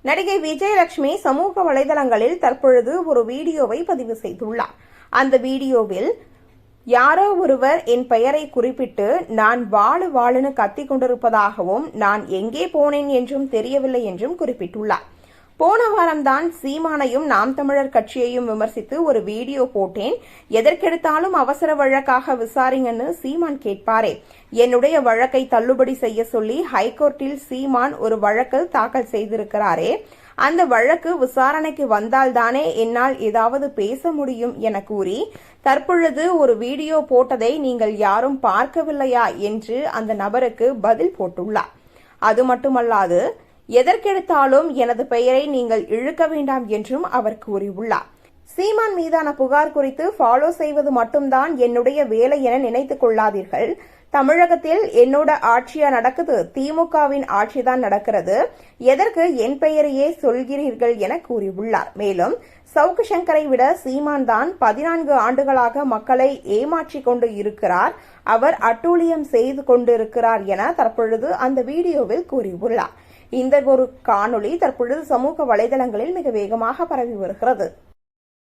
நடிகை விஜயலட்சுமி சமூக வலைதளங்களில் தற்பொழுது ஒரு வீடியோவை பதிவு செய்துள்ளார். அந்த வீடியோவில் யாரோ ஒருவர் என் பெயரை குறிப்பிட்டு நான் வாழுன்னு கத்திக் கொண்டிருப்பதாகவும் நான் எங்கே போனேன் என்றும் தெரியவில்லை என்றும் குறிப்பிட்டுள்ளார். போன வாரம்தான் சீமானையும் நாம் தமிழர் கட்சியையும் விமர்சித்து ஒரு வீடியோ போட்டேன். எதற்கெடுத்தாலும் அவசர வழக்காக விசாரிங்கன்னு சீமான் கேட்பாரே. என்னுடைய வழக்கை தள்ளுபடி செய்ய சொல்லி ஹைகோர்ட்டில் சீமான் ஒரு வழக்கு தாக்கல் செய்திருக்கிறாரே. அந்த வழக்கு விசாரணைக்கு வந்தால்தானே என்னால் ஏதாவது பேச முடியும் என கூறி தற்பொழுது ஒரு வீடியோ போட்டதை நீங்கள் யாரும் பார்க்கவில்லையா என்று அந்த நபருக்கு பதில் போட்டுள்ளார். அது மட்டுமல்லாது எதற்கெடுத்தாலும் எனது பெயரை நீங்கள் இழுக்க வேண்டாம் என்றும் அவர் கூறியுள்ளார். சீமான் மீதான புகார் குறித்து ஃபாலோ செய்வது மட்டும்தான் என்னுடைய வேலை என நினைத்துக் கொள்ளாதீர்கள். தமிழகத்தில் என்னோட ஆட்சியா நடக்குது, திமுகவின் ஆட்சிதான் நடக்கிறது. எதற்கு என் பெயரையே சொல்கிறீர்கள் என கூறியுள்ளார். மேலும் சவுக்கு சங்கரை விட சீமான் தான் 14 ஆண்டுகளாக மக்களை ஏமாற்றிக் கொண்டு இருக்கிறார், அவர் அட்டூழியம் செய்து கொண்டிருக்கிறார் என தற்பொழுது அந்த வீடியோவில் கூறியுள்ளார். இந்த ஒரு காணொளி தற்பொழுது சமூக வலைதளங்களில் மிக வேகமாக பரவி வருகிறது.